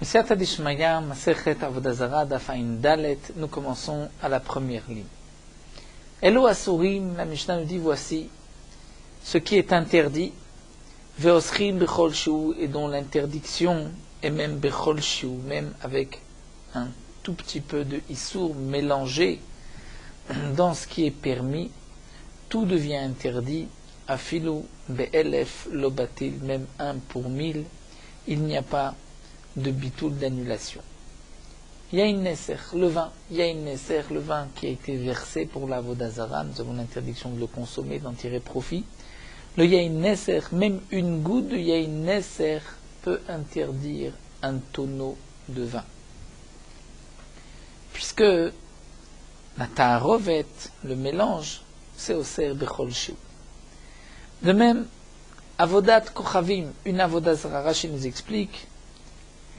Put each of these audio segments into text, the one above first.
Mesiyata Dishmaya, Masechet Avodah Zara, Daf Ayin Dalet, nous commençons à la première ligne. Elo Asurim, la Mishnah nous dit voici ce qui est interdit, Veosrim Bechol Shiu, et dont l'interdiction est même Bechol Shiu, même avec un tout petit peu de Issour mélangé dans ce qui est permis, tout devient interdit, Afilu Be'elef Lobatil, même 1 pour 1000, il n'y a pas de bitoul d'annulation. Yain Neser, le vin, Yain Neser, le vin qui a été versé pour la Avodah Zara, nous avons l'interdiction de le consommer, d'en tirer profit. Le Yain Neser, même une goutte de Yain Neser peut interdire un tonneau de vin. Puisque la Ta'arovet, le mélange, c'est Oser Bechol Shiu. De même, Avodat Kochavim, une Avodah Zara, Rashi nous explique,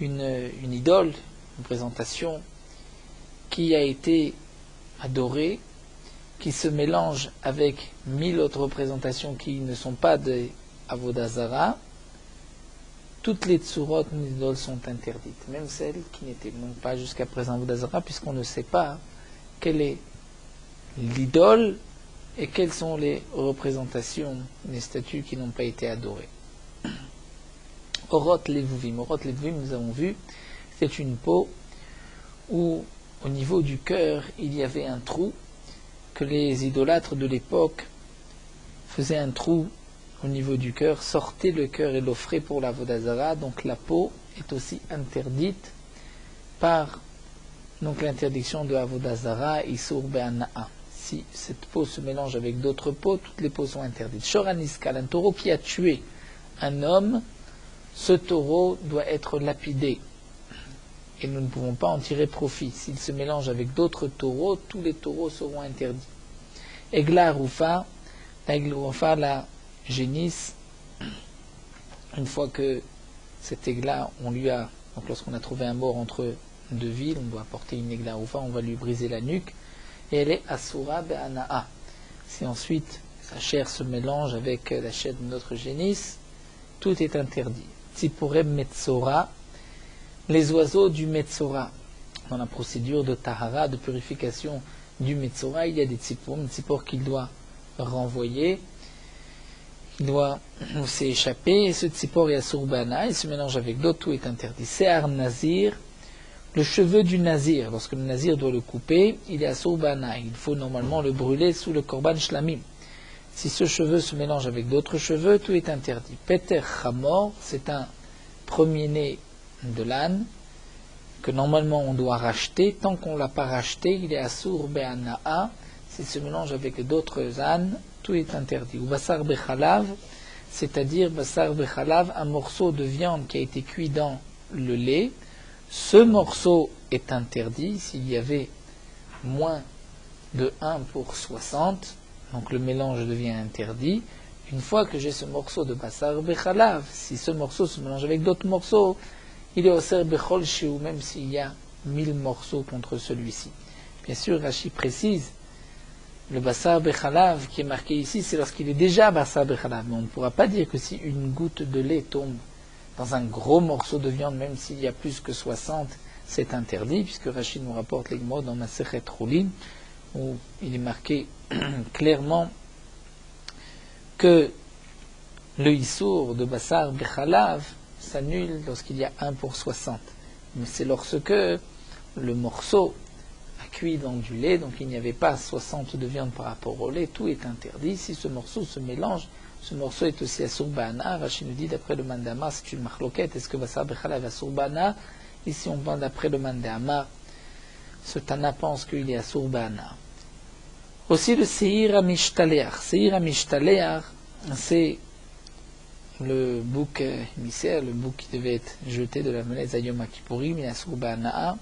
une idole, une présentation qui a été adorée, qui se mélange avec 1000 autres représentations qui ne sont pas des Avodah Zara, toutes les tsurot d'idoles sont interdites, même celles qui n'étaient donc pas jusqu'à présent Avodah Zara, puisqu'on ne sait pas quelle est l'idole et quelles sont les représentations des statues qui n'ont pas été adorées. Orot Levuvim, nous avons vu, c'est une peau où, au niveau du cœur, il y avait un trou, que les idolâtres de l'époque faisaient un trou au niveau du cœur, sortaient le cœur et l'offraient pour la Avodah Zara, donc la peau est aussi interdite par donc l'interdiction de Avodah Zara, Isur Be'ana'a. Si cette peau se mélange avec d'autres peaux, toutes les peaux sont interdites. Shoraniskal, un taureau qui a tué un homme, ce taureau doit être lapidé. Et nous ne pouvons pas en tirer profit. S'il se mélange avec d'autres taureaux, tous les taureaux seront interdits. Egla Rufa, la génisse, une fois que cet égla, donc lorsqu'on a trouvé un mort entre deux villes, on doit apporter une Egla Rufa, on va lui briser la nuque, et elle est Asura Be'ana'a. Si ensuite sa chair se mélange avec la chair de notre génisse, tout est interdit. Tzipurem Metzora, les oiseaux du Metzora. Dans la procédure de Tahara, de purification du Metzora, il y a des tzipor qu'il doit renvoyer, il doit s'échapper, et ce tzipor est Asurbana, il se mélange avec d'autres, tout est interdit. Se'ar Nazir, le cheveu du Nazir, lorsque le Nazir doit le couper, il est Asurbana, il faut normalement le brûler sous le Korban Shlamim. Si ce cheveu se mélange avec d'autres cheveux, tout est interdit. Peter Chamor, c'est un premier-né de l'âne que normalement on doit racheter. Tant qu'on ne l'a pas racheté, il est Asur Be'ana'a. S'il se mélange avec d'autres ânes, tout est interdit. Ou Basar Bechalav, c'est-à-dire Basar Bechalav, un morceau de viande qui a été cuit dans le lait. Ce morceau est interdit s'il y avait moins de 1 pour 60. Donc le mélange devient interdit. Une fois que j'ai ce morceau de Basar Bechalav, si ce morceau se mélange avec d'autres morceaux, il est Oser Bechol Shiu, même s'il y a 1000 morceaux contre celui-ci. Bien sûr, Rashi précise, le Basar Bechalav qui est marqué ici, c'est lorsqu'il est déjà Basar Bechalav. Mais on ne pourra pas dire que si une goutte de lait tombe dans un gros morceau de viande, même s'il y a plus que 60, c'est interdit, puisque Rashi nous rapporte les mots dans Masechet Chulin, où il est marqué clairement que le Issour de Basar Bechalav s'annule lorsqu'il y a 1 pour 60. Mais c'est lorsque le morceau a cuit dans du lait, donc il n'y avait pas 60 de viande par rapport au lait, tout est interdit. Si ce morceau se mélange, ce morceau est aussi Asur Ba'ana. Rashi nous dit d'après le Mandama, c'est une marloquette, est-ce que Basar Bechalav est Asur Ba'ana? Ici on va d'après le Mandama, ce Tana pense qu'il est Asur Ba'ana. Aussi le Seir HaMishtaleach. Seir HaMishtaleach, c'est le bouc émissaire, le bouc qui devait être jeté de la monnaie Zayom HaKippurim, il y a Asur Ba'ana.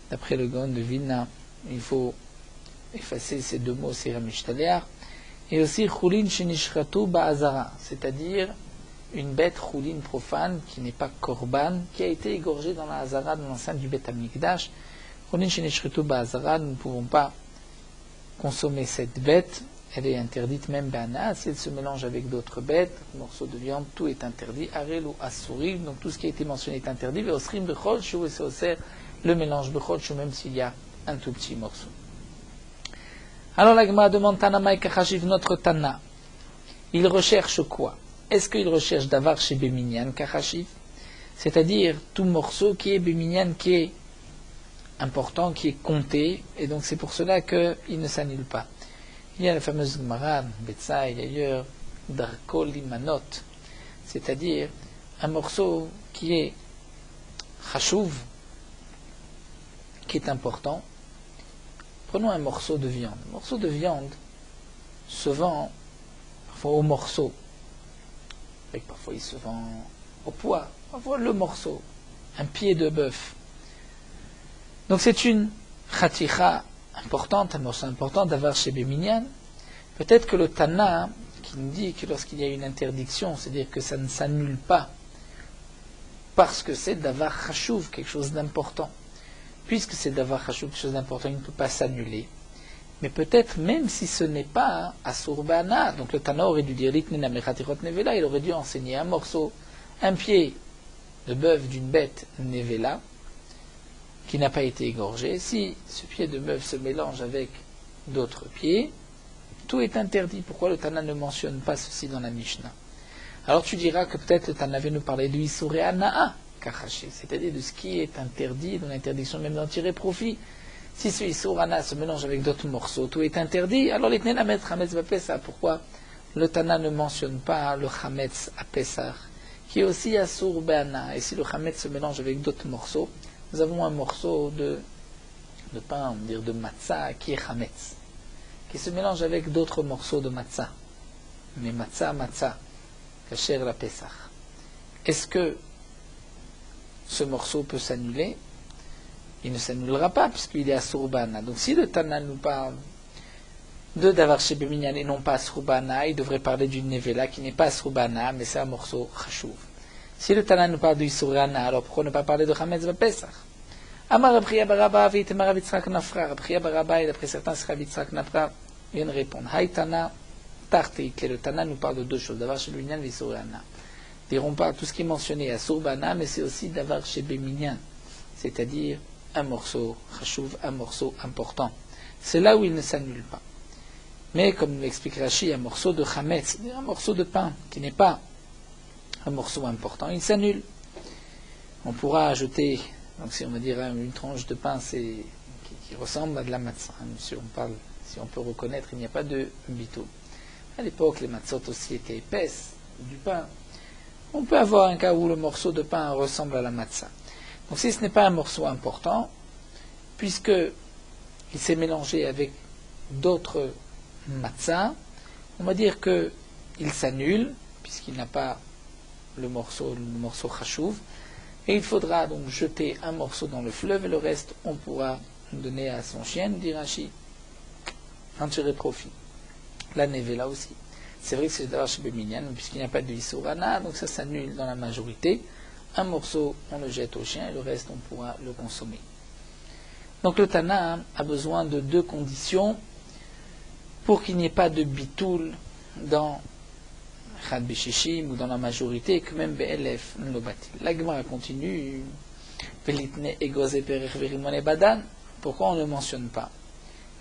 D'après le Gaon de Vilna, il faut effacer ces deux mots, Seir HaMishtaleach. Et aussi Chulin Shenishchatu Ba'azara, c'est-à-dire une bête Chulin profane qui n'est pas Korban, qui a été égorgée dans la Hazara, dans l'enceinte du Beth Amikdash. Chulin Shenishchatu Ba'azara, nous ne pouvons pas consommer cette bête, elle est interdite même Bana, si elle se mélange avec d'autres bêtes, morceaux de viande, tout est interdit. Arel ou Asurim, donc tout ce qui a été mentionné est interdit. Veosrim Bechol, Shu et Seoser, le mélange Bechol, Shu, même s'il y a un tout petit morceau. Alors la Gemara demande Tanamaï Kachashiv, notre Tana. Il recherche quoi? Est-ce qu'il recherche Davar chez Beminyan Kachashiv? C'est-à-dire tout morceau qui est Beminyan, qui est important, qui est compté, et donc c'est pour cela qu'il ne s'annule pas. Il y a la fameuse Gemara, Betsaï d'ailleurs, Darko Limanot, c'est-à-dire un morceau qui est Chashuv, qui est important. Prenons un morceau de viande. Un morceau de viande se vend parfois au morceau, et parfois il se vend au poids, parfois le morceau, un pied de bœuf. Donc c'est une chaticha importante, un morceau important d'avoir chez Beminyan. Peut-être que le Tana, qui nous dit que lorsqu'il y a une interdiction, c'est-à-dire que ça ne s'annule pas, parce que c'est d'avoir chashuv, quelque chose d'important. Puisque c'est d'avoir chashuv, quelque chose d'important, il ne peut pas s'annuler. Mais peut-être même si ce n'est pas Asur Bana, donc le Tana aurait dû dire Litnena Mechatirot Nevela, il aurait dû enseigner un morceau, un pied de bœuf d'une bête Nevela, qui n'a pas été égorgé. Si ce pied de bœuf se mélange avec d'autres pieds, tout est interdit. Pourquoi le Tana ne mentionne pas ceci dans la Mishnah? Alors tu diras que peut-être le Tana vient nous parler du Isur Hana'a Kachashi, c'est-à-dire de ce qui est interdit, de l'interdiction même d'en tirer profit. Si ce Isur Hana'a se mélange avec d'autres morceaux, tout est interdit. Alors les Tnei Lamet Chametz Bapesa, pourquoi le Tana ne mentionne pas le Chametz à Pessah, qui est aussi Asur Bana? Et si le Chametz se mélange avec d'autres morceaux, nous avons un morceau de pain, on va dire de matzah, qui est chametz, qui se mélange avec d'autres morceaux de matzah. Mais matzah, kasher la Pessah. Est-ce que ce morceau peut s'annuler? Il ne s'annulera pas, puisqu'il est à Surbana. Donc si le Tana nous parle de Davar chez Beminyan et non pas à Surbana, il devrait parler d'une Nevela qui n'est pas à Surbana, mais c'est un morceau chashuv. Si le Tana nous parle du Isurana, alors pourquoi ne pas parler de Chametz Bapesach? Amar Rabchia Baraba Vitemar Rabitzrak Nafra. Rabchia Baraba, et d'après certains, c'est Rabitzrak Nafra, viennent répondre. Haïtana Tarti, que le Tana nous parle de deux choses, Davar chez Beminyan et Isurana. Diront pas tout ce qui est mentionné à Surbana, mais c'est aussi Davar chez Beminyan, c'est-à-dire un morceau chashuv, un morceau important. C'est là où il ne s'annule pas. Mais comme l'explique Rashi, un morceau de Chametz, un morceau de pain qui n'est pas un morceau important, il s'annule. On pourra ajouter, donc si on va dire une tranche de pain qui ressemble à de la matzah, si on peut reconnaître, il n'y a pas de bitou. À l'époque, les matzot aussi étaient épaisses, du pain. On peut avoir un cas où le morceau de pain ressemble à la matzah. Donc si ce n'est pas un morceau important, puisque il s'est mélangé avec d'autres matzah, on va dire qu'il s'annule, puisqu'il n'a pas le morceau chashuv, et il faudra donc jeter un morceau dans le fleuve, et le reste, on pourra donner à son chien, dit Rashi, en tirer profit. La nevela aussi. C'est vrai que c'est d'ailleurs chez Beminyan, puisqu'il n'y a pas de Isurana, donc ça s'annule dans la majorité. Un morceau, on le jette au chien, et le reste, on pourra le consommer. Donc le Tana a besoin de deux conditions pour qu'il n'y ait pas de bitoul dans Chad Beshishim ou dans la majorité, que même Be'elef ne le bâtit. La Gemara continue. Pourquoi on ne mentionne pas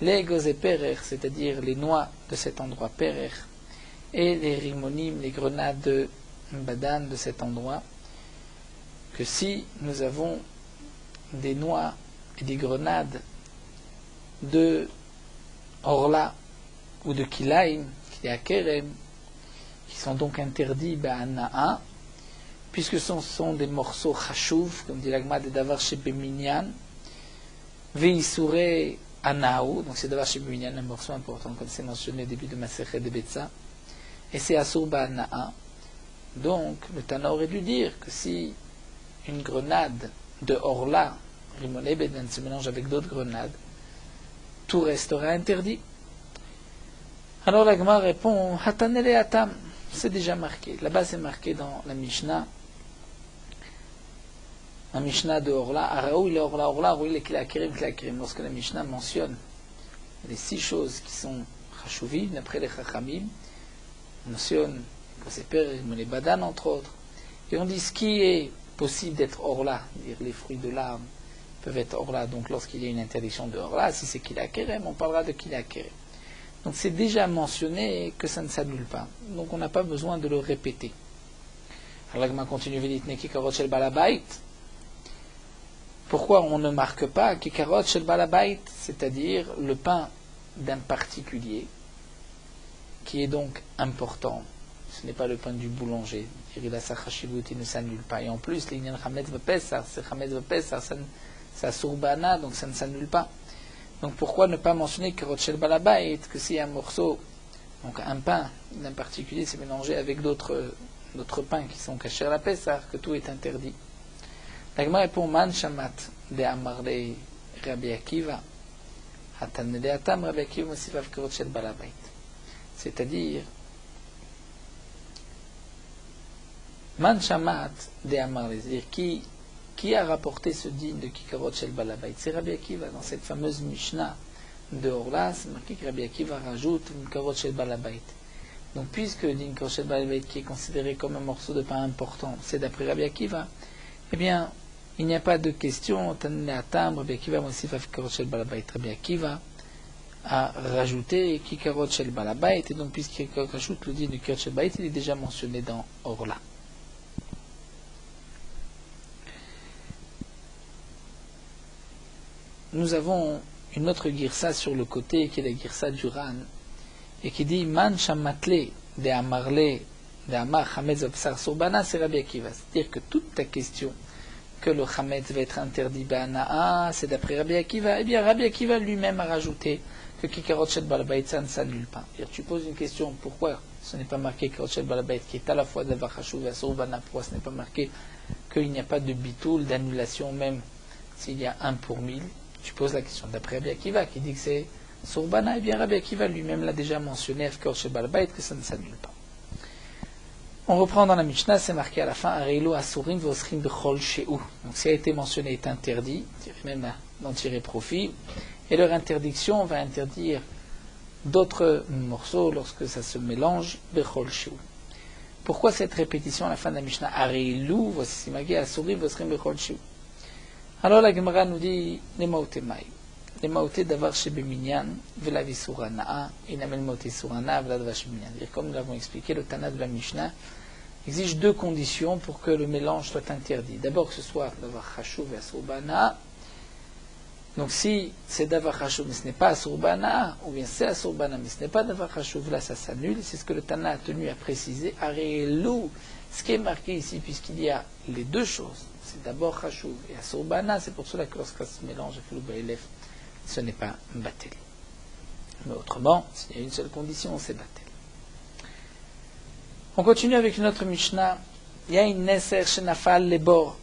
les Egozé Perer, c'est-à-dire les noix de cet endroit Perer, et les rimonim, les grenades de Badan de cet endroit, que si nous avons des noix et des grenades de Orla ou de Kilaim, qui est à Kerem, qui sont donc interdits Ba'ana'a, puisque ce sont des morceaux chashuv, comme dit l'agma de Davar chez Beminyan, Veisure Anaou, donc c'est Davar chez Beminyan, un morceau important, comme c'est mentionné au début de Masechet de Betsa, et c'est Asur Ba'ana'a. Donc, le Tana aurait dû dire que si une grenade de Orla, Rimone Beden, se mélange avec d'autres grenades, tout restera interdit. Alors la Gemara répond, Hatanele Atam, c'est déjà marqué. Là-bas c'est marqué dans la Mishnah de Orla, Araou il est Orla, Araou il est Klakirim. Lorsque la Mishnah mentionne les 6 choses qui sont Chashuvim, d'après les Chachamim, on mentionne les Pères, les Badan entre autres, et on dit ce qui est possible d'être Orla, c'est-à-dire les fruits de l'arbre peuvent être Orla, donc lorsqu'il y a une interdiction de Orla, si c'est Kila Kerem, on parlera de Kila Kerem. Donc c'est déjà mentionné que ça ne s'annule pas, donc on n'a pas besoin de le répéter. Alors l'Agma continue, Veditne Kikarot Shel Balabait. Pourquoi on ne marque pas Kikarot Shel Balabait, c'est-à-dire le pain d'un particulier, qui est donc important. Ce n'est pas le pain du boulanger. Il a sa chashivut, il ne s'annule pas. Et en plus, l'Inyan Chametz Vepesar, c'est Chametz Vepesar, ça surbana, donc ça ne s'annule pas. Donc pourquoi ne pas mentionner Kikarot Shel Balabait, que si un morceau, donc un pain d'un particulier, s'est mélangé avec d'autres pains qui sont cachés à la Pessah, que tout est interdit. La Gemara répond Man Shamat de Amarle Rabbi Akiva, Hatan de Atam Rabbi Akiva Mosifav Kirot Shel Balabait. C'est-à-dire, Man Shamat de Amarle, c'est-à-dire qui a rapporté ce digne de Kikarot Shel Balabait? C'est Rabbi Akiva. Dans cette fameuse Mishnah de Orla, c'est marqué que Rabbi Akiva rajoute Kikarot Shel Balabait. Donc, puisque le din Kikarot Shel Balabait, qui est considéré comme un morceau de pain important, c'est d'après Rabbi Akiva, eh bien, il n'y a pas de question. Rabbi Akiva Mosifav Kikarot Shel Balabait. Rabbi Akiva a rajouté Kikarot Shel Balabait, et donc, puisqu'il rajoute le din de Kikarot Shel Balabait, il est déjà mentionné dans Orla. Nous avons une autre girsa sur le côté, qui est la girsa du Ran, et qui dit Man Shamatle de Amarle de Amar Chametz Vepsar Surbana, c'est Rabbi Akiva. C'est-à-dire que toute ta question que le Chametz va être interdit Bana'a, c'est d'après Rabbi Akiva. Eh bien, Rabbi Akiva lui-même a rajouté que Kikarot Shel Balabait, ça ne s'annule pas. Tu poses une question, pourquoi ce n'est pas marqué Kikarot Shel Balabait, qui est à la fois Davar Chashuv et Surbana, pourquoi ce n'est pas marqué qu'il n'y a pas de bitoul, d'annulation, même s'il y a 1 pour 1000? Tu poses la question d'après Rabbi Akiva, qui dit que c'est Surbana. Eh bien, Rabbi Akiva lui-même l'a déjà mentionné, Kikarot Shel Balabait, que ça ne s'annule pas. On reprend dans la Mishnah, c'est marqué à la fin, Areilo Asurim Vosrim Bechol Sheu. Donc, ce qui a été mentionné est interdit, même d'en tirer profit, et leur interdiction va interdire d'autres morceaux lorsque ça se mélange, Bechol Sheu. Pourquoi cette répétition à la fin de la Mishnah, Areilo, voici marqué Asurim Vosrim Bechol Sheu? Alors la Gemara nous dit, les maotemai. Les maoté d'avar shebeminyan, vela visurana, inamel maoté surana, vela d'avar shebeminyan. Comme nous l'avons expliqué, le Tana de la Mishnah exige 2 conditions pour que le mélange soit interdit. D'abord que ce soit d'avar chashuv et asurbana. Donc si c'est d'avar chashuv mais ce n'est pas asurbana, ou bien c'est asurbana mais ce n'est pas d'avar chashuv, là ça s'annule. C'est ce que le Tana a tenu à préciser. Arelu, ce qui est marqué ici, puisqu'il y a les 2 choses, c'est d'abord chashuv et asurbana, c'est pour cela que lorsque ça se mélange avec le baélef, ce n'est pas batel. Mais autrement, s'il y a une seule condition, c'est batel. On continue avec une autre Mishnah. Il y a une neser shenafal les bords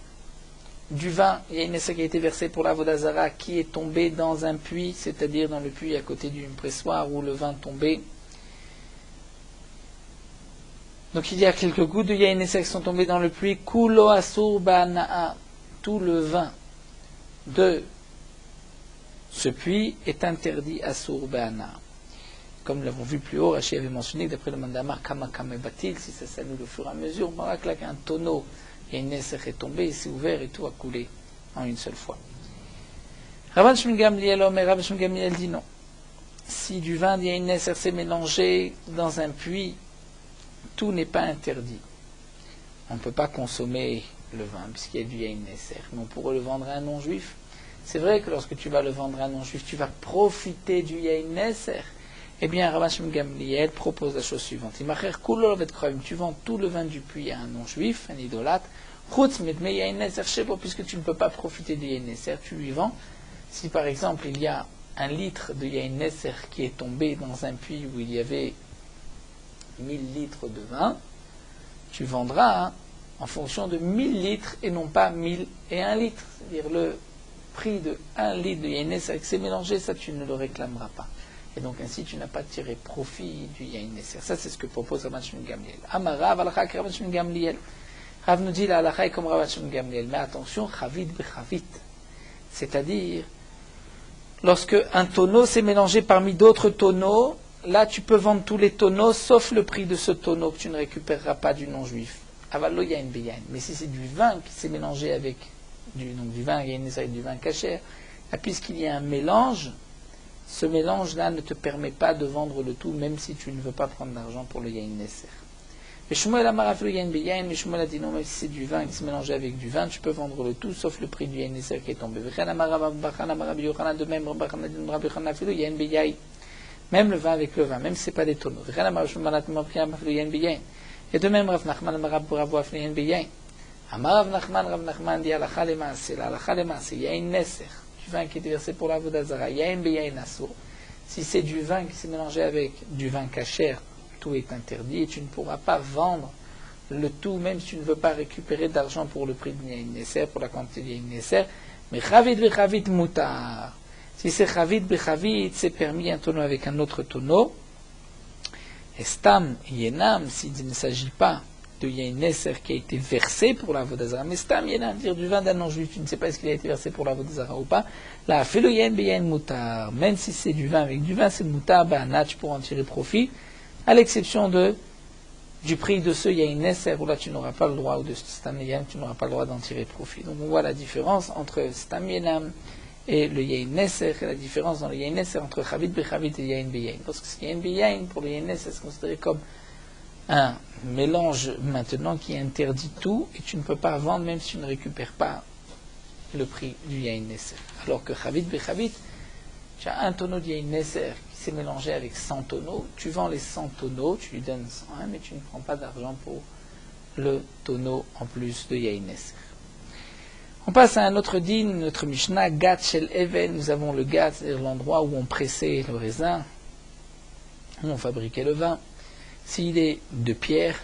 du vin. Il y a une neser qui a été versée pour la vodazara qui est tombée dans un puits, c'est-à-dire dans le puits à côté d'une pressoir où le vin tombait. Donc il y a quelques gouttes de yain neser qui sont tombées dans le puits. Kulo asur bana'a. Tout le vin de ce puits est interdit à Surbana. Comme nous l'avons vu plus haut, Rashi avait mentionné que d'après le Mandamar, Kamakame Batil, si ça s'annule au fur et à mesure, on verra que là qu'un tonneau, il y a une neser est tombée, il s'est ouvert et tout a coulé en une seule fois. Rabban Shimon Gamliel, mais Rabban Shimon Gamliel dit non. Si du vin, il y a une neser s'est mélangé dans un puits, tout n'est pas interdit. On ne peut pas consommer le vin puisqu'il y a du yain neser, mais on pourrait le vendre à un non-juif. C'est vrai que lorsque tu vas le vendre à un non-juif, tu vas profiter du yain neser. Eh bien, Rabban Shimon Gamliel propose la chose suivante. Tu vends tout le vin du puits à un non-juif, un idolâtre, mais yain neser shebo, puisque tu ne peux pas profiter du yain neser, tu lui vends. Si par exemple il y a 1 litre de yain neser qui est tombé dans un puits où il y avait 1000 litres de vin, tu vendras en fonction de 1000 litres et non pas 1001 litres. C'est-à-dire le prix de 1 litre de yain neser avec ses mélangés, ça tu ne le réclameras pas. Et donc ainsi tu n'as pas tiré profit du yain neser. Ça c'est ce que propose Rabban Shimon Gamliel. Amarav alakha ki Rabban Shimon Gamliel. Rav nous dit la halakha est comme Rabban Shimon Gamliel. Mais attention, chavit bechavit. C'est-à-dire, lorsque un tonneau s'est mélangé parmi d'autres tonneaux, là tu peux vendre tous les tonneaux, sauf le prix de ce tonneau que tu ne récupéreras pas du non-juif. Avalo yain beyain. Mais si c'est du vin qui s'est mélangé avec du vin yain et du vin kasher, puisqu'il y a un mélange, ce mélange-là ne te permet pas de vendre le tout, même si tu ne veux pas prendre d'argent pour le yain neser. Mais Shmuel Amar Avalo yain beyain, mais Shmuel a dit non, même si c'est du vin qui s'est mélangé avec du vin, tu peux vendre le tout, sauf le prix du yain neser qui est tombé. De même, yain beyain. Même le vin avec le vin, même si ce n'est pas des tonneaux. Et de même, Rav Nachman dit Alacha Lemaaseh, il y a une neser, du vin qui est versé pour la vodazara, il y a une beyain asur. Si c'est du vin qui s'est mélangé avec du vin kasher, tout est interdit et tu ne pourras pas vendre le tout, même si tu ne veux pas récupérer d'argent pour le prix de yain neser, pour la quantité de yain neser. Mais chavit vechavit mutar. Si c'est chavit bechavit, c'est permis un tonneau avec un autre tonneau. Et stam yenam, s'il ne s'agit pas de yain neser qui a été versé pour la vodazara, mais stam yenam, dire du vin d'un non-juif, tu ne sais pas est-ce qu'il a été versé pour la vodazara ou pas, là, fais le yain beyain mutar, même si c'est du vin avec du vin, c'est mutar, ben, tu pourras en tirer profit, à l'exception du prix de ce yain neser, où là tu n'auras pas le droit, ou de stam yenam, tu n'auras pas le droit d'en tirer profit. Donc on voit la différence entre stam yenam et le yain neser, et la différence dans le yain neser entre chavit bechavit et yain beyain. Parce que yain beyain, pour le yain neser, c'est considéré comme un mélange maintenant qui interdit tout, et tu ne peux pas vendre même si tu ne récupères pas le prix du yain neser. Alors que chavit bechavit, tu as un tonneau de yain neser qui s'est mélangé avec 100 tonneaux, tu vends les 100 tonneaux, tu lui donnes 101, mais tu ne prends pas d'argent pour le tonneau en plus de yain neser. On passe à un autre din, notre Mishnah, Gat Shel Even. Nous avons le Gat, c'est-à-dire l'endroit où on pressait le raisin, où on fabriquait le vin. S'il est de pierre,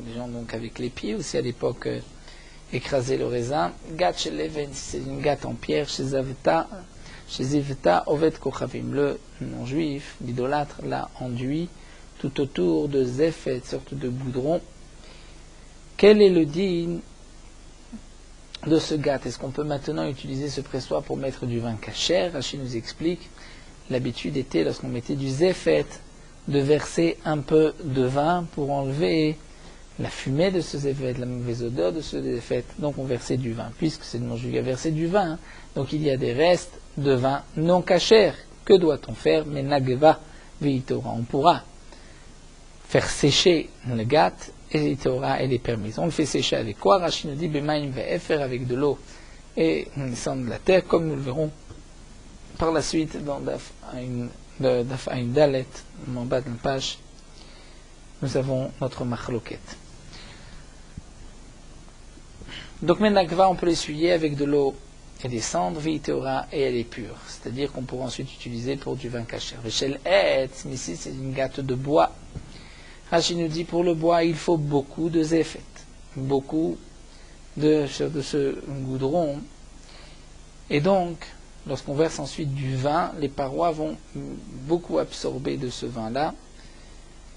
les gens donc avec les pieds, aussi à l'époque écraser le raisin. Gat Shel Even, si c'est une gâte en pierre, chez Zivta, Oved Kochavim, le non-juif, l'idolâtre, l'a enduit tout autour de Zephet, sorte de goudron. Quel est le din de ce gâte? Est-ce qu'on peut maintenant utiliser ce pressoir pour mettre du vin kasher? Rachid nous explique, l'habitude était, lorsqu'on mettait du zéphet, de verser un peu de vin pour enlever la fumée de ce zéphet, la mauvaise odeur de ce zéphet. Donc on versait du vin, puisque c'est le non-juif qui a versé du vin. Donc il y a des restes de vin non kasher. Que doit-on faire? Mais nageva veitora. On pourra faire sécher le gâte, et Torah, elle est permise. On le fait sécher avec quoi? Rachid nous dit Bemaim ve'efer, avec de l'eau et le sang de la terre, comme nous le verrons par la suite dans Daf Ayin Dalet, en bas de la page. Nous avons notre machloket. Donc Menakva, on peut l'essuyer avec de l'eau et des cendres, Torah, et elle est pure. C'est-à-dire qu'on pourra ensuite utiliser pour du vin kasher. Veshel etz, mais ici c'est une gâte de bois. Rachid nous dit, pour le bois, il faut beaucoup de zéphet, beaucoup de ce goudron. Et donc, lorsqu'on verse ensuite du vin, les parois vont beaucoup absorber de ce vin-là.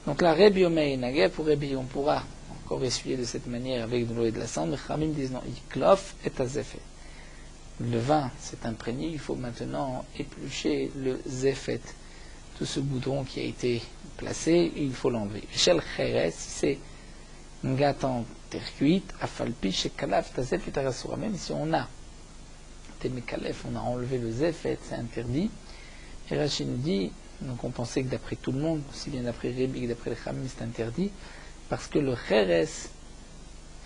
Donc la Rebi Omer Nageh, pour Rebi, on pourra encore essuyer de cette manière avec de l'eau et de la cendre. Mais Khamim disent non, Iklof et Azéphet. Le vin s'est imprégné, il faut maintenant éplucher le zéphet, tout ce goudron qui a été placé, il faut l'enlever. Shel Cheres, si c'est une gâte en terre cuite, Afalpi, Shekalaf, Tazef et Tarasura. Même si on a Temekalef, on a enlevé le zéphet, c'est interdit. Et Rachid nous dit, donc on pensait que d'après tout le monde, aussi bien d'après Rebi que d'après les Khamim, c'est interdit, parce que le Cheres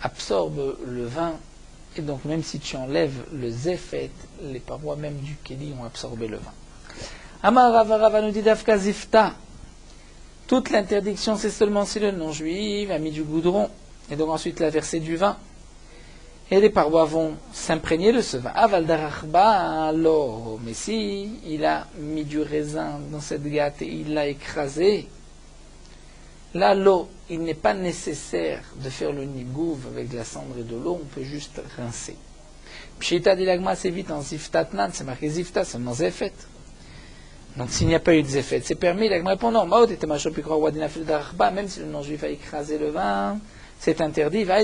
absorbe le vin, et donc même si tu enlèves le zéphet, les parois même du Kéli ont absorbé le vin. Amar Rava nous dit Dafka Zifta. Toute l'interdiction, c'est seulement si le non-juif a mis du goudron, et donc ensuite il a versé du vin. Et les parois vont s'imprégner de ce vin. Aval darachba, l'eau. Mais si il a mis du raisin dans cette gâte et il l'a écrasé, là, l'eau, il n'est pas nécessaire de faire le nigouv avec de la cendre et de l'eau, on peut juste rincer. Pshita dilagma, c'est vite en ziftatnan, c'est marqué zifta, seulement zefet. Donc s'il n'y a pas eu de zéphet, c'est permis. La répond non, même si le non-juif a écrasé le vin, c'est interdit. Donc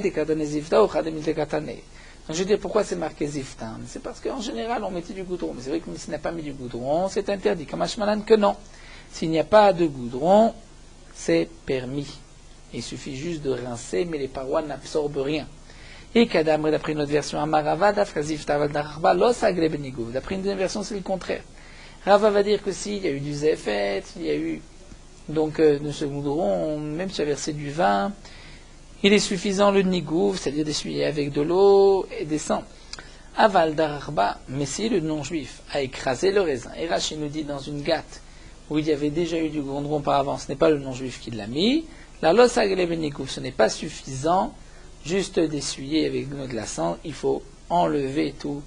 je veux dire, pourquoi c'est marqué ziftan? C'est parce qu'en général, on mettait du goudron. Mais c'est vrai que s'il n'a pas mis du goudron, c'est interdit. Kamashmalan que non. S'il n'y a pas de goudron, c'est permis. Il suffit juste de rincer, mais les parois n'absorbent rien. Et Kadam, d'après une autre version, Amarava, Dafkazif, Taval, Darba, Los Agreb Nigouv. D'après une deuxième version, c'est le contraire. Rava va dire que s'il y a eu du zéfet, il y a eu donc de ce goudron, même si tu as versé du vin, il est suffisant le nigouv, c'est-à-dire d'essuyer avec de l'eau et des sangs. Aval darba, mais si le non-juif a écrasé le raisin, et Rachid nous dit dans une gâte où il y avait déjà eu du goudron par avant, ce n'est pas le non-juif qui l'a mis, la los agreb nigouv, ce n'est pas suffisant juste d'essuyer avec de la cendre, il faut enlever tout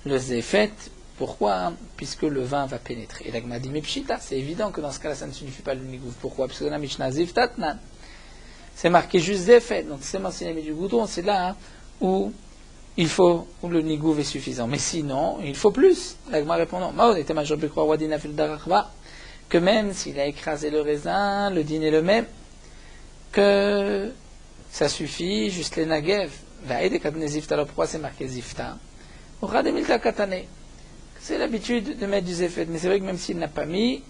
le zéfet. Pourquoi? Puisque le vin va pénétrer. Et l'agma dit, mais pshita, c'est évident que dans ce cas-là, ça ne suffit pas le nigouv. Pourquoi? Parce que dans la Mishnah ziftatnan, c'est marqué juste zéfet. Donc c'est mentionné du goudron, c'est là où où le nigouv est suffisant. Mais sinon, il faut plus. L'agma répond non. Maon était major bekroa wadina fil darachba, que même s'il a écrasé le raisin, le din est le même, que ça suffit, juste les nagev. Alors pourquoi c'est marqué zifta? C'est l'habitude de mettre du zéfet, mais c'est vrai que même s'il n'a pas mis,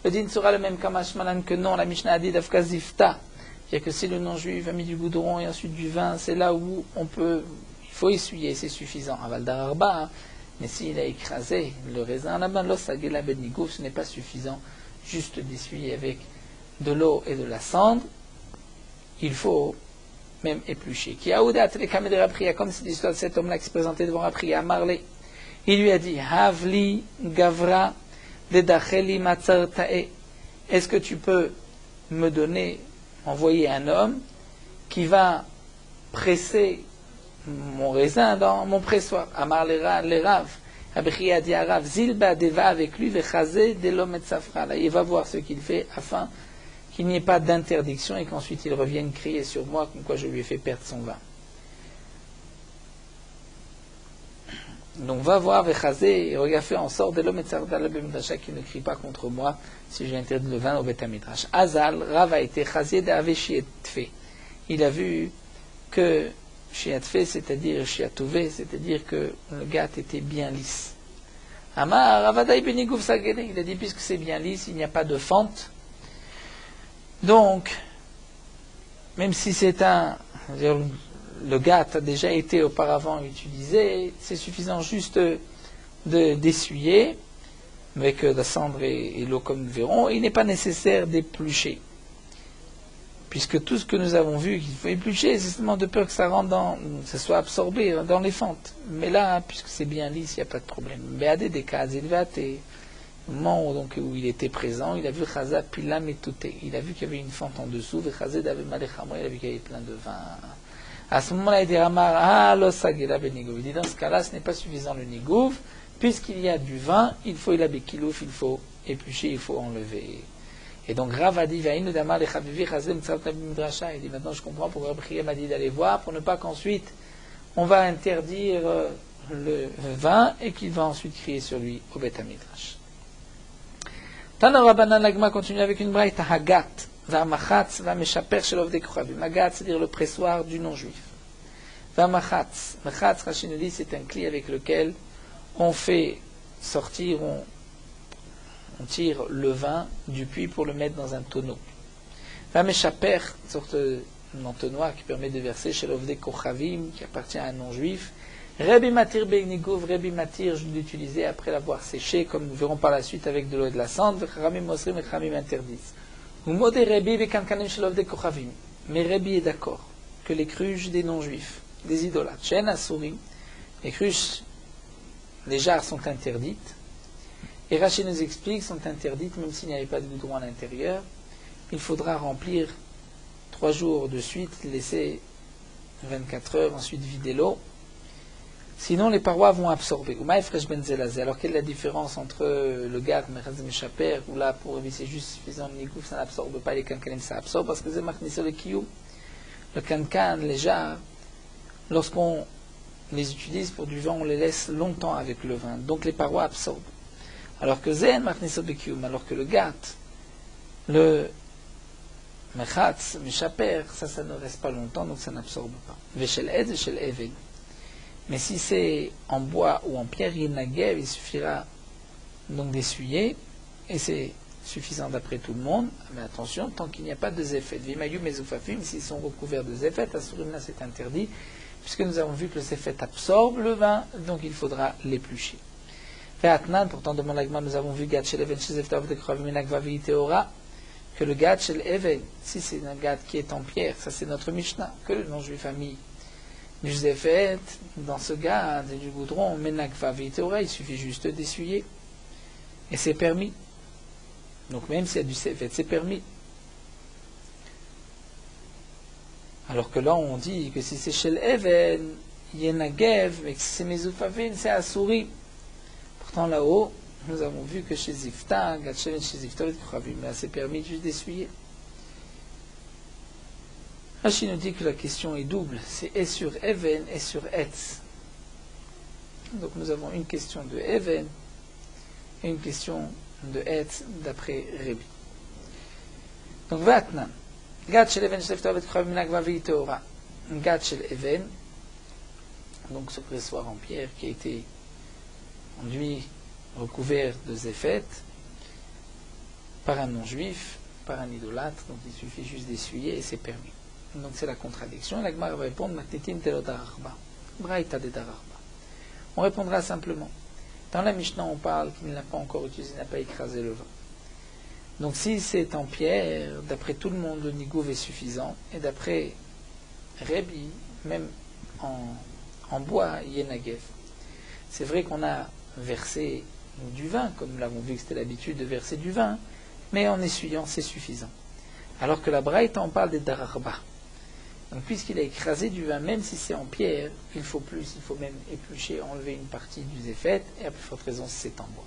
le din sera le même kamashmalan que non, la Mishnah a dit d'afka zifta. C'est-à-dire que si le non-juif a mis du goudron et ensuite du vin, c'est là où il faut essuyer, c'est suffisant. Aval dararba, hein. Mais s'il a écrasé le raisin, là-bas, l'osagela benigouv, ce n'est pas suffisant juste d'essuyer avec de l'eau et de la cendre. Il faut même éplucher. Qui a oudat les kamé de Rapria, comme c'est l'histoire de cet homme-là qui se présentait devant Rapria, Marley. Il lui a dit, Havli Gavra Dedacheli Matzar Tae. Est-ce que tu peux envoyer un homme qui va presser mon raisin dans mon pressoir? Amar les Rav. Abri a dit à Rav, Zilba Deva avec lui, Vechazé Delom et Safra. Là, il va voir ce qu'il fait afin qu'il n'y ait pas d'interdiction et qu'ensuite il revienne crier sur moi comme quoi je lui ai fait perdre son vin. Donc va voir Vechazé et regarde, fais en sorte de l'homme et qui ne crie pas contre moi si j'ai interdit le vin au Beth Midrash. Azal, Rav a été Chazé d'Ave Shiatfe. Il a vu que Shiatfe, c'est-à-dire Shiatouvé, c'est-à-dire que le gâte était bien lisse. Amar, Ravadai Benigouv Sagene, il a dit puisque c'est bien lisse, il n'y a pas de fente. Donc, même si le gâte a déjà été auparavant utilisé, c'est suffisant juste d'essuyer avec la cendre et l'eau comme nous verrons. Il n'est pas nécessaire d'éplucher. Puisque tout ce que nous avons vu qu'il faut éplucher, c'est seulement de peur que ça soit absorbé dans les fentes. Mais là, puisque c'est bien lisse, il n'y a pas de problème. Mais des cas, au moment où il était présent, il a vu Chaza Pilam et Touté. Il a vu qu'il y avait une fente en dessous, et Chazé d'Ave Malechamo, il a vu qu'il y avait plein de vin. À ce moment-là, il dit Ramar, Losagela Benigouv. Il dit dans ce cas-là, ce n'est pas suffisant le Nigouv, puisqu'il y a du vin, il faut il faut éplucher, il faut enlever. Et donc Rav a dit, il dit maintenant je comprends pourquoi Rabbi m'a dit d'aller voir, pour ne pas qu'ensuite on va interdire le vin et qu'il va ensuite crier sur lui au Beth Midrash. Tana Rabbanan Lagma continue avec une braïta Hagat, Vamachatz, Vameshaper Shelov de Kochavim. Hagat, c'est-à-dire le pressoir du non-juif. Vamachatz, Machatz, Rashi nous dit, c'est un cli avec lequel on fait sortir, on tire le vin du puits pour le mettre dans un tonneau. Vameshaper, une sorte d'entonnoir qui permet de verser chez l'Ovdei Kochavim, qui appartient à un non-juif. Rebi Matir Begnigov, Rebi Matir, je l'utilisais après l'avoir séché, comme nous verrons par la suite avec de l'eau et de la cendre. Chachamim Mosrim et Chachamim interdisent. Ou modé Rebi Vekankanim chez l'Ovdei Kochavim. Mais Rebi est d'accord que les cruches des non-juifs, des idolâtres, Chen Asourim, les cruches, les jarres sont interdites. Et Rachid nous explique, sont interdites même s'il n'y avait pas de goudron à l'intérieur. Il faudra remplir 3 jours de suite, laisser 24 heures, ensuite vider l'eau. Sinon, les parois vont absorber. Alors, quelle est la différence entre le gâte, Mechaz Meshaper, où là, pour éviter, c'est juste suffisant, le nigouf, ça n'absorbe pas, les kankanim, ça absorbe, parce que c'est marqué sur le kiyou. Le kankan, les jarres, lorsqu'on les utilise pour du vin, on les laisse longtemps avec le vin. Donc, les parois absorbent. Alors que Zen Machniso Bekium, alors que le gâte, le Mechatz, Meshaper, ça ne reste pas longtemps, donc ça n'absorbe pas. Veshel Ed, Veshel Eved. Mais si c'est en bois ou en pierre, il suffira donc d'essuyer, et c'est suffisant d'après tout le monde, mais attention, tant qu'il n'y a pas de zéfet. Vimayu mezufafim, s'ils sont recouverts de zéfet, asurim là c'est interdit, puisque nous avons vu que le zéfet absorbe le vin, donc il faudra l'éplucher. Ve'atnan, pourtant de mon lagma, nous avons vu gad shel even shezeftav de kravim enakvavi teora, que le gad shel even, si c'est un gad qui est en pierre, ça c'est notre Mishnah, que le non-juif a mis du zéfet dans ce gad et du goudron, menakvavi teora, il suffit juste d'essuyer, et c'est permis. Donc même s'il y a du zéfet, c'est permis. Alors que là on dit que si c'est shel even, yenagev, mais que si c'est mezufafim, c'est assouri. Pourtant là-haut, nous avons vu que chez Zifta, Gatcheven chez Zifta, là c'est permis juste d'essuyer. Rashi nous dit que la question est double, c'est et sur Even et sur Etz. Donc nous avons une question de Even et une question de Etz d'après Rebi. Donc Vatnan, Gad shel Even shel Zifta v'tkravim nagvavi teora. Gad shel Even, donc ce pressoir en pierre qui a été enduit, recouvert de zéfet par un non-juif, par un idolâtre, donc il suffit juste d'essuyer et c'est permis. Donc c'est la contradiction. La Gemara va répondre Matitin telo dararba, braïta de dararba. On répondra simplement. Dans la Mishnah, on parle qu'il n'a pas encore utilisé, il n'a pas écrasé le vin. Donc si c'est en pierre, d'après tout le monde, le nigouv est suffisant, et d'après Rebi, même en bois, yenagev. C'est vrai qu'on a verser du vin, comme nous l'avons vu que c'était l'habitude de verser du vin, mais en essuyant, c'est suffisant. Alors que la Braïta, on parle des dararba. Donc puisqu'il a écrasé du vin, même si c'est en pierre, il faut plus, il faut même éplucher, enlever une partie du zéfet, et à plus forte raison si c'est en bois.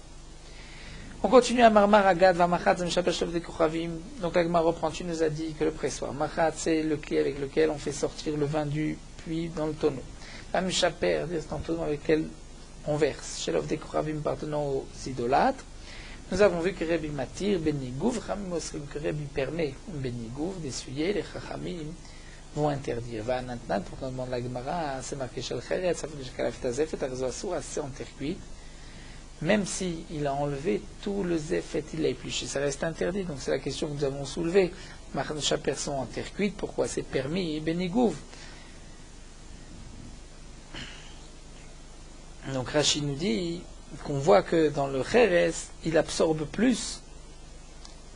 On continue à Marmar Agad, Vamachat, Zemshapeshav de Kochavim. Donc la Gemara reprend, tu nous as dit que le pressoir. Machat, c'est le clé avec lequel on fait sortir le vin du puits dans le tonneau. Vamchaper, c'est un tonneau avec lequel on verse. Chez l'offre des Kochavim appartenant aux idolâtres, nous avons vu que Rabbi Matir, Benigouv, que Rabbi permet Benigouv d'essuyer, les Chachamim vont interdire. Va Anantnan, pour qu'on demande la Gemara, c'est marqué Shel Cheret, ça veut dire qu'à la Fitazef, et à Rezoassour, assez en terre cuite, même s'il a enlevé tout le zéfet, il l'a épluché, ça reste interdit. Donc c'est la question que nous avons soulevée. Machancha personne en terre cuite, pourquoi c'est permis Benigouv? Donc Rashi nous dit qu'on voit que dans le Cheres, il absorbe plus,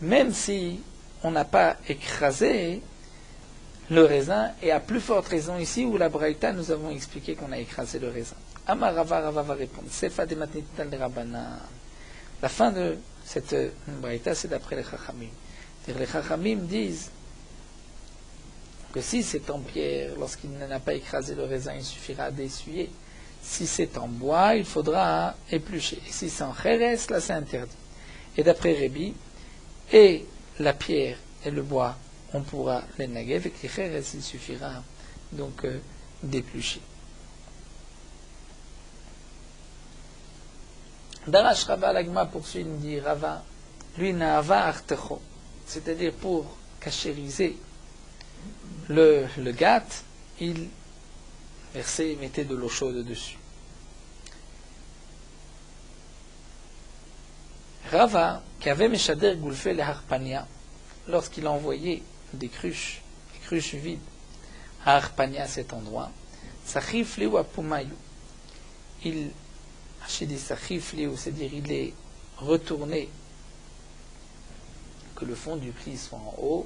même si on n'a pas écrasé le raisin, et à plus forte raison ici où la Braïta nous avons expliqué qu'on a écrasé le raisin. Amarava Rava va répondre. Sefa de matnital de Rabbanan. La fin de cette Braïta, c'est d'après les Chachamim. Les Chachamim disent que si c'est en pierre, lorsqu'il n'a pas écrasé le raisin, il suffira d'essuyer. Si c'est en bois, il faudra éplucher. Et si c'est en Cheres, là c'est interdit. Et d'après Rebi, et la pierre et le bois, on pourra les naguer, avec les Cheres, il suffira donc d'éplucher. Darash Rava Lagma poursuit, il dit Rava, lui n'ava artecho, c'est-à-dire pour cachériser le gat, il versait, mettait de l'eau chaude dessus. Rava, qui avait Meshader Goulfé les Harpania, lorsqu'il a envoyé des cruches vides à Harpania, cet endroit, Sachif Liu Apumayu, il c'est-à-dire il est retourné, que le fond du puits soit en haut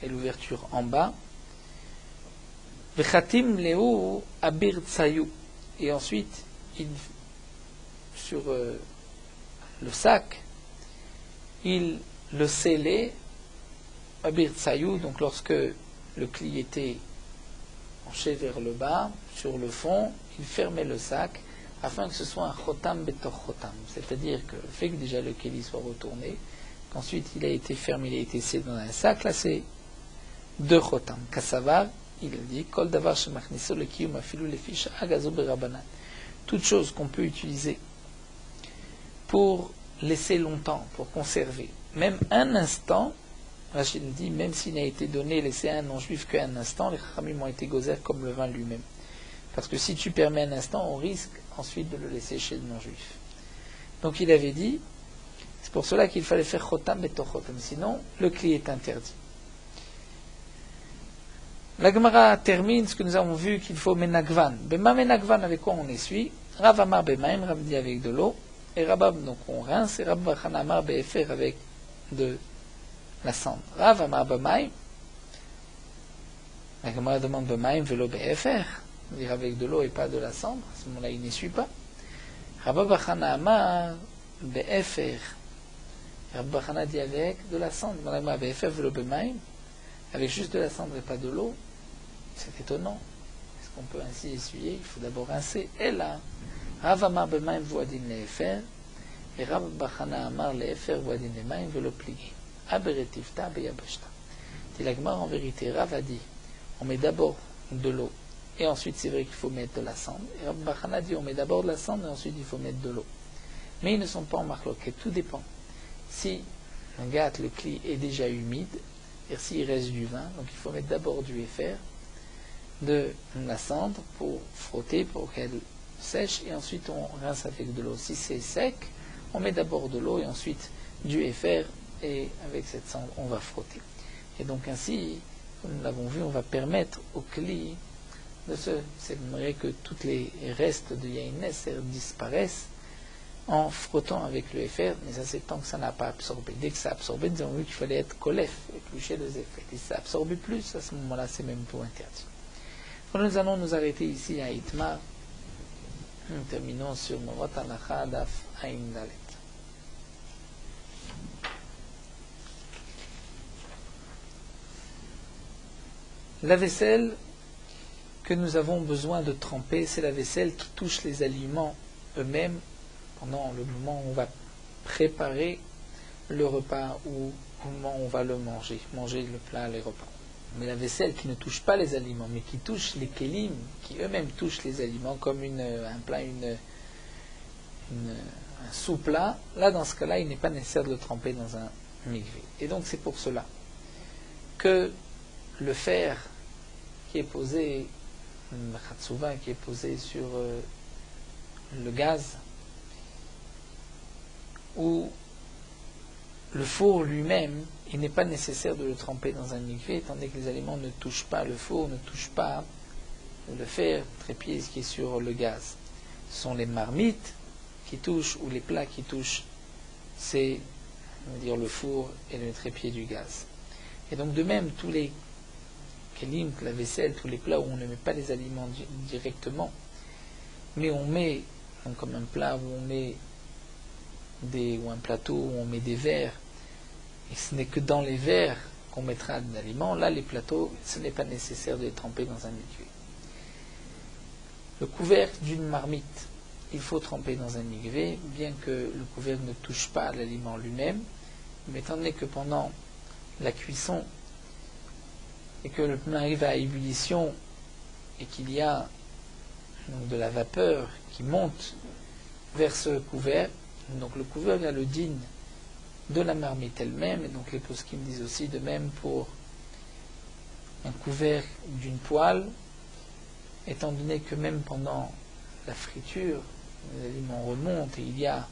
et l'ouverture en bas. V'chatim leu abir tsayu, et ensuite sur le sac il le scellait abir tsayu, donc lorsque le cli était penché vers le bas sur le fond, il fermait le sac afin que ce soit un chotam betor chotam, c'est-à-dire que le fait que déjà le keli soit retourné, qu'ensuite il a été fermé, il a été scellé dans un sac, là c'est deux chotam. Kassavar, il dit, kol davar shemachniso le kiyum afilu le fish agazo berabanan. Toute chose qu'on peut utiliser pour laisser longtemps, pour conserver, même un instant, Rachid dit, même s'il n'a été donné, laissé à un non-juif qu'un instant, les chachamim ont été gozer comme le vin lui-même. Parce que si tu permets un instant, on risque ensuite de le laisser chez le non-juif. Donc il avait dit C'est pour cela qu'il fallait faire chotam betochotam, sinon le kli est interdit. La Gemara termine ce que nous avons vu qu'il faut menagvan. Bema menagvan, avec quoi on essuie? Rav amar bemaim, Rav dit avec de l'eau, et Rabab, donc on rince, et Rav Bachana amar be'efer avec de la cendre. Rav amar bemaim, la Gemara demande bemaim velo be'efer, dire avec de l'eau et pas de la cendre, à ce moment-là il n'essuie pas. Rav Bachana amar be'efer, Rav Bachana dit avec de la cendre, la Gemara be'efer velo bemaim, avec juste de la cendre et pas de l'eau. C'est étonnant. Est-ce qu'on peut ainsi essuyer? Il faut d'abord rincer. Et là, Rav amar bemaim voadin le'efer, et Rav Bachana amar le'efer voadin le'maim velo plié. Aberetivta beyabashta. Dit la Gemara, en vérité, Rav a dit, on met d'abord de l'eau, et ensuite c'est vrai qu'il faut mettre de la cendre. Et Rav Bachana dit, on met d'abord de la cendre, et ensuite il faut mettre de l'eau. Mais ils ne sont pas en marloquet, tout dépend. Si un gâte, le kli, est déjà humide, et s'il reste du vin, donc il faut mettre d'abord du éfer, de la cendre pour frotter, pour qu'elle sèche, et ensuite on rince avec de l'eau. Si c'est sec, on met d'abord de l'eau et ensuite du éfer, et avec cette cendre on va frotter. Et donc ainsi, comme nous l'avons vu, on va permettre au kli c'est vrai que tous les restes de Yain Neser disparaissent en frottant avec le éfer, mais ça c'est tant que ça n'a pas absorbé. Dès que ça a absorbé, nous avons vu qu'il fallait être kolef, éplucher les effets. Et si ça absorbe plus, à ce moment-là, c'est même tout interdit. Alors, nous allons nous arrêter ici à Itmar. Nous terminons sur Morot Halacha Daf Ayin Dalet. La vaisselle que nous avons besoin de tremper, c'est la vaisselle qui touche les aliments eux-mêmes pendant le moment où on va préparer le repas ou au moment où on va le manger le plat, les repas. Mais la vaisselle qui ne touche pas les aliments, mais qui touche les kélim, qui eux-mêmes touchent les aliments, comme un plat, un sous-plat, là dans ce cas-là, il n'est pas nécessaire de le tremper dans un mikvé. Et donc c'est pour cela que le fer qui est posé, le khatsuva qui est posé sur le gaz, ou le four lui-même, il n'est pas nécessaire de le tremper dans un mikvé, étant donné que les aliments ne touchent pas le four, ne touchent pas le fer trépied qui est sur le gaz. Ce sont les marmites qui touchent, ou les plats qui touchent, c'est, on va dire, le four et le trépied du gaz. Et donc de même, tous les kélim, la vaisselle, tous les plats où on ne met pas les aliments directement, mais on met, donc comme un plat où on met ou un plateau où on met des verres, et ce n'est que dans les verres qu'on mettra des aliments, là les plateaux, ce n'est pas nécessaire de les tremper dans un mikvé. Le couvercle d'une marmite, il faut tremper dans un mikvé, bien que le couvercle ne touche pas l'aliment lui-même, mais étant donné que pendant la cuisson, et que le plat arrive à ébullition, et qu'il y a donc de la vapeur qui monte vers ce couvercle, donc le couvercle a le din de la marmite elle-même, et donc les poskim disent aussi de même pour un couvercle d'une poêle, étant donné que même pendant la friture, les aliments remontent et il y a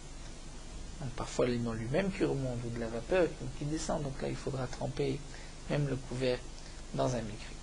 donc parfois l'aliment lui-même qui remonte ou de la vapeur qui descend, donc là il faudra tremper même le couvercle dans un mikvé.